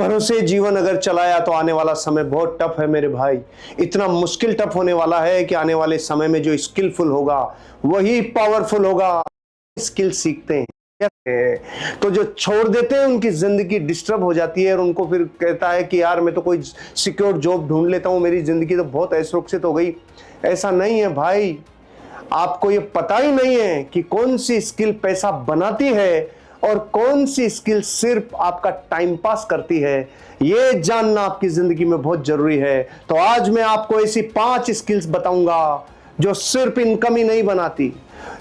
भरोसे जीवन अगर चलाया तो आने वाला समय बहुत टफ है मेरे भाई। इतना मुश्किल टफ होने वाला है कि आने वाले समय में जो स्किलफुल होगा वही पावरफुल होगा। स्किल सीखते हैं तो जो छोड़ देते हैं उनकी जिंदगी डिस्टर्ब हो जाती है और उनको फिर कहता है कि यार मैं तो कोई सिक्योर जॉब ढूंढ लेता हूं, मेरी जिंदगी तो बहुत असुरक्षित हो गई। ऐसा नहीं है भाई, आपको ये पता ही नहीं है कि कौन सी स्किल पैसा बनाती है और कौन सी स्किल सिर्फ आपका टाइम पास करती है। ये जानना आपकी जिंदगी में बहुत जरूरी है। तो आज मैं आपको ऐसी 5 स्किल्स बताऊंगा जो सिर्फ इनकम ही नहीं बनाती,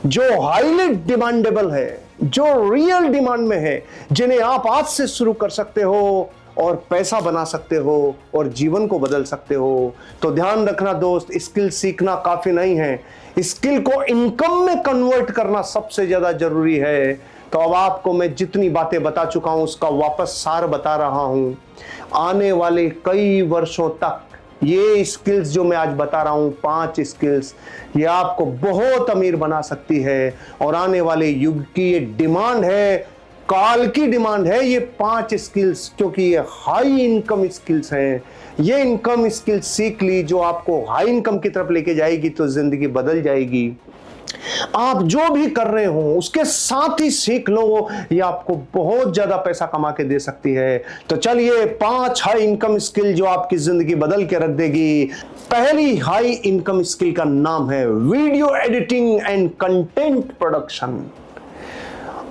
जो हाईली डिमांडेबल है, जो रियल डिमांड में है, जिन्हें आप आज से शुरू कर सकते हो और पैसा बना सकते हो और जीवन को बदल सकते हो। तो ध्यान रखना दोस्त, स्किल सीखना काफी नहीं है, स्किल को इनकम में कन्वर्ट करना सबसे ज्यादा जरूरी है। तो अब आपको मैं जितनी बातें बता चुका हूं उसका वापस सार बता रहा हूं। आने वाले कई वर्षों तक ये स्किल्स जो मैं आज बता रहा हूं, 5 स्किल्स, ये आपको बहुत अमीर बना सकती है। और आने वाले युग की ये डिमांड है, काल की डिमांड है ये 5 स्किल्स, क्योंकि ये हाई इनकम स्किल्स हैं। ये इनकम स्किल्स सीख ली जो आपको हाई इनकम की तरफ लेके जाएगी तो जिंदगी बदल जाएगी। आप जो भी कर रहे हो उसके साथ ही सीख लो, ये आपको बहुत ज्यादा पैसा कमा के दे सकती है। तो चलिए 5 हाई इनकम स्किल जो आपकी जिंदगी बदल के रख देगी। पहली हाई इनकम स्किल का नाम है video editing and content production.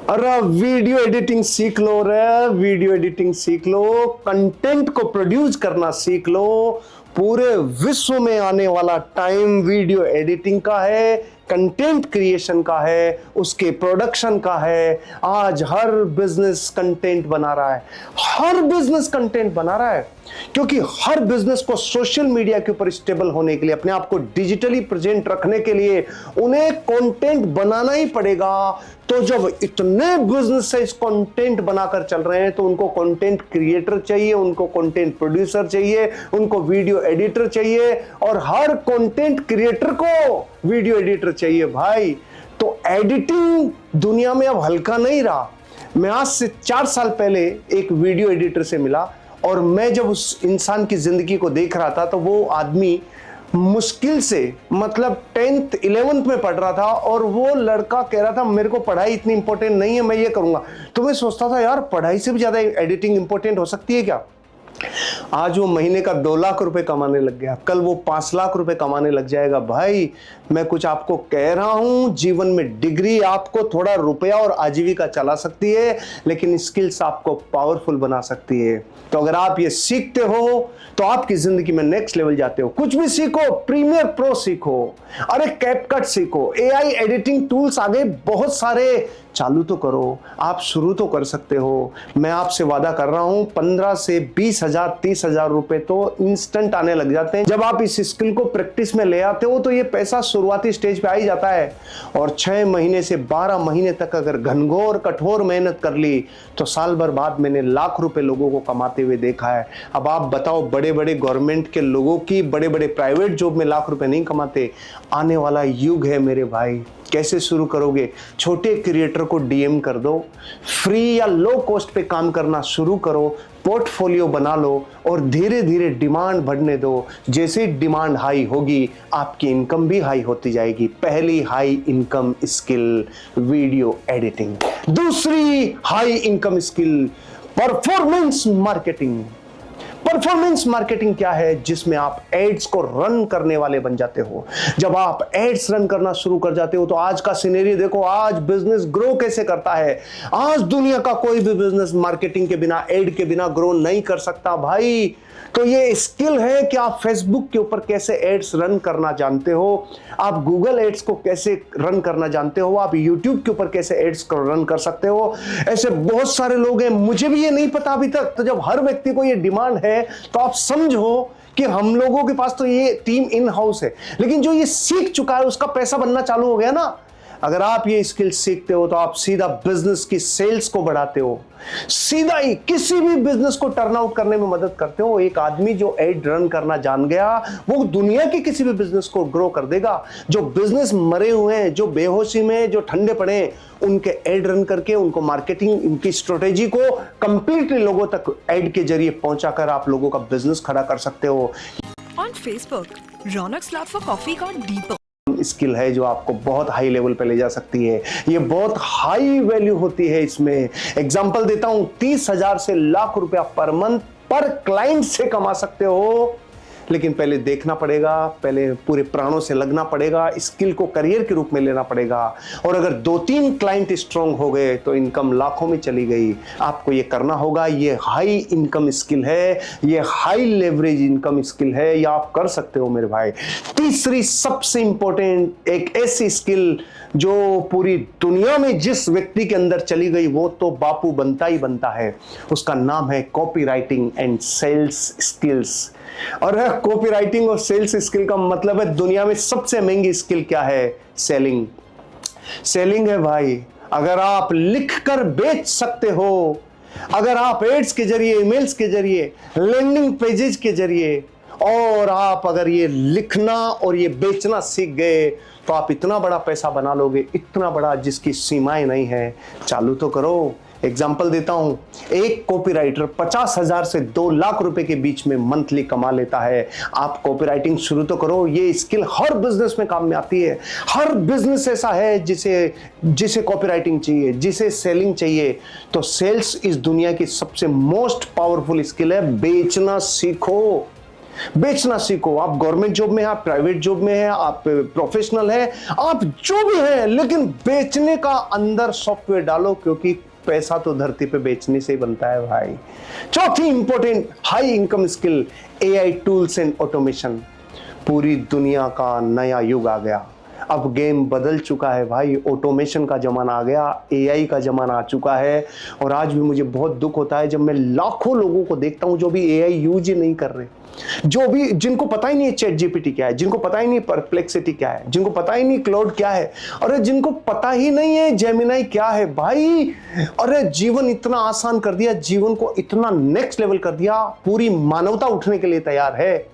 अरे वीडियो एडिटिंग सीख लो रे, वीडियो एडिटिंग सीख लो, कंटेंट को प्रोड्यूस करना सीख लो। पूरे विश्व में आने वाला टाइम वीडियो एडिटिंग का है, कंटेंट क्रिएशन का है, उसके प्रोडक्शन का है। आज हर बिजनेस कंटेंट बना रहा है, हर बिजनेस कंटेंट बना रहा है, क्योंकि हर बिजनेस को सोशल मीडिया के ऊपर स्टेबल होने के लिए, अपने आप को डिजिटली प्रेजेंट रखने के लिए उन्हें कंटेंट बनाना ही पड़ेगा। तो जब इतने बिजनेस कंटेंट बनाकर चल रहे हैं तो उनको कंटेंट क्रिएटर चाहिए, उनको कंटेंट प्रोड्यूसर चाहिए, उनको वीडियो एडिटर चाहिए, और हर कंटेंट क्रिएटर को वीडियो एडिटर चाहिए भाई। तो एडिटिंग दुनिया में अब हल्का नहीं रहा। मैं आज से 4 साल पहले एक वीडियो एडिटर से मिला और मैं जब उस इंसान की जिंदगी को देख रहा था तो वो आदमी मुश्किल से मतलब 10th 11th में पढ़ रहा था और वो लड़का कह रहा था मेरे को पढ़ाई इतनी इंपॉर्टेंट नहीं है, मैं ये करूंगा। तो मैं सोचता था यार पढ़ाई से भी ज्यादा एडिटिंग इंपॉर्टेंट हो सकती है क्या। आज वो महीने का 2 लाख रुपए कमाने लग गया, कल वो 5 लाख रुपए कमाने लग जाएगा। भाई मैं कुछ आपको कह रहा हूं, जीवन में डिग्री आपको थोड़ा रुपया और आजीविका चला सकती है, लेकिन स्किल्स आपको पावरफुल बना सकती है। तो अगर आप ये सीखते हो तो आपकी जिंदगी में नेक्स्ट लेवल जाते हो। कुछ भी सीखो, प्रीमियर प्रो सीखो, अरे कैपकट सीखो, एआई एडिटिंग टूल्स आ गए बहुत सारे, चालू तो करो, आप शुरू तो कर सकते हो। मैं आपसे वादा कर रहा हूं 15 से 20,000 30,000 रुपए तो इंस्टेंट आने लग जाते हैं। जब आप इस स्किल को प्रैक्टिस में ले आते हो तो ये पैसा शुरुआती स्टेज पे आ ही जाता है। और 6 महीने से 12 महीने तक अगर घनघोर कठोर मेहनत कर ली तो साल भर बाद मैंने लाख रुपए लोगों को कमाते हुए देखा है। अब आप बताओ, बड़े बड़े गवर्नमेंट के लोगों की बड़े बड़े प्राइवेट जॉब में लाख रुपए नहीं कमाते। आने वाला युग है मेरे भाई। कैसे शुरू करोगे? छोटे क्रिएटर को डीएम कर दो, फ्री या लो कॉस्ट पे काम करना शुरू करो, पोर्टफोलियो बना लो और धीरे धीरे डिमांड बढ़ने दो। जैसे डिमांड हाई होगी आपकी इनकम भी हाई होती जाएगी। पहली high income skill video editing. दूसरी high income skill performance marketing. Performance marketing क्या है? जिसमें आप एड्स को रन करने वाले बन जाते हो। जब आप एड्स रन करना शुरू कर जाते हो तो आज का सिनेरियो देखो, आज बिजनेस ग्रो कैसे करता है। आज दुनिया का कोई भी बिजनेस मार्केटिंग के बिना, एड के बिना ग्रो नहीं कर सकता भाई। तो ये स्किल है कि आप फेसबुक के ऊपर कैसे एड्स रन करना जानते हो, आप गूगल एड्स को कैसे रन करना जानते हो, आप यूट्यूब के ऊपर कैसे एड्स को रन कर सकते हो। ऐसे बहुत सारे लोग हैं, मुझे भी ये नहीं पता अभी तक। तो जब हर व्यक्ति को ये डिमांड है तो आप समझो कि हम लोगों के पास तो ये टीम इन हाउस है, लेकिन जो ये सीख चुका है उसका पैसा बनना चालू हो गया ना। अगर आप ये स्किल सीखते हो तो आप सीधा बिजनेस की सेल्स को बढ़ाते हो, सीधा ही किसी भी बिजनेस को टर्न आउट करने में मदद करते हो। एक आदमी जो एड रन करना जान गया वो दुनिया के किसी भी बिजनेस को ग्रो कर देगा। जो बिजनेस मरे हुए हैं, जो बेहोशी में, जो ठंडे पड़े हैं, उनके एड रन करके उनको मार्केटिंग, उनकी स्ट्रेटेजी को कंप्लीटली लोगों तक एड के जरिए पहुंचाकर आप लोगों का बिजनेस खड़ा कर सकते हो। On Facebook, Ronak's love for coffee got deeper. Skill है जो आपको बहुत हाई लेवल पे ले जा सकती है। ये बहुत हाई वैल्यू होती है इसमें। एग्जांपल देता हूं, 30,000 से लाख रुपया पर मंथ पर क्लाइंट से कमा सकते हो। लेकिन पहले देखना पड़ेगा, पहले पूरे प्राणों से लगना पड़ेगा, स्किल को करियर के रूप में लेना पड़ेगा। और अगर 2-3 क्लाइंट स्ट्रांग हो गए तो इनकम लाखों में चली गई। आपको ये करना होगा। ये हाई इनकम स्किल है, ये हाई लेवरेज इनकम स्किल है, ये आप कर सकते हो मेरे भाई। तीसरी सबसे इंपॉर्टेंट एक ऐसी स्किल जो पूरी दुनिया में जिस व्यक्ति के अंदर चली गई वो तो बापू बनता ही बनता है, उसका नाम है copy writing and sales skills. और कॉपी राइटिंग और सेल्स स्किल का मतलब है दुनिया में सबसे महंगी स्किल क्या है? सेलिंग। सेलिंग है भाई। अगर आप लिखकर बेच सकते हो, अगर आप एड्स के जरिए, ईमेल्स के जरिए, लैंडिंग पेजेस के जरिए, और आप अगर ये लिखना और ये बेचना सीख गए तो आप इतना बड़ा पैसा बना लोगे, इतना बड़ा जिसकी सीमाएं नहीं है। चालू तो करो। एग्जाम्पल देता हूं, एक कॉपीराइटर 50,000 से 2 लाख रुपए के बीच में मंथली कमा लेता है। आप कॉपीराइटिंग शुरू तो करो। ये स्किल हर बिजनेस में काम में आती है। हर बिजनेस ऐसा है जिसे कॉपीराइटिंग चाहिए, जिसे सेलिंग चाहिए। तो सेल्स इस दुनिया की सबसे मोस्ट पावरफुल स्किल है। बेचना सीखो, बेचना सीखो। आप गवर्नमेंट जॉब में हैं, आप प्राइवेट जॉब में हैं, आप प्रोफेशनल हैं, आप जो भी हैं, लेकिन बेचने का अंदर सॉफ्टवेयर डालो, क्योंकि पैसा तो धरती पे बेचने से ही बनता है भाई। चौथी important high income skill, AI tools and automation. पूरी दुनिया का नया युग आ गया। अब गेम बदल चुका है भाई। ऑटोमेशन का जमाना आ गया, एआई का जमाना आ चुका है। और आज भी मुझे बहुत दुख होता है जब मैं लाखों लोगों को देखता हूं जो भी एआई यूज ही नहीं कर रहे, जो भी, जिनको पता ही नहीं है चैट जीपीटी क्या है, जिनको पता ही नहीं परप्लेक्सिटी क्या है, जिनको पता ही नहीं क्लाउड क्या है, अरे जिनको पता ही नहीं है जेमिनाई क्या है भाई। अरे जीवन इतना आसान कर दिया, जीवन को इतना नेक्स्ट लेवल कर दिया। पूरी मानवता उठने के लिए तैयार है।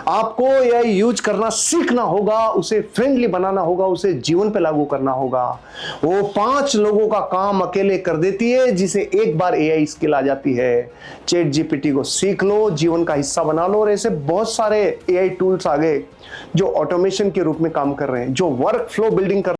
आपको एआई यूज करना सीखना होगा, उसे फ्रेंडली बनाना होगा, उसे जीवन पे लागू करना होगा। वो 5 लोगों का काम अकेले कर देती है जिसे एक बार एआई स्किल आ जाती है। चैट जीपीटी को सीख लो, जीवन का हिस्सा बना लो। और ऐसे बहुत सारे एआई टूल्स आ गए जो ऑटोमेशन के रूप में काम कर रहे हैं, जो वर्क फ्लो बिल्डिंग कर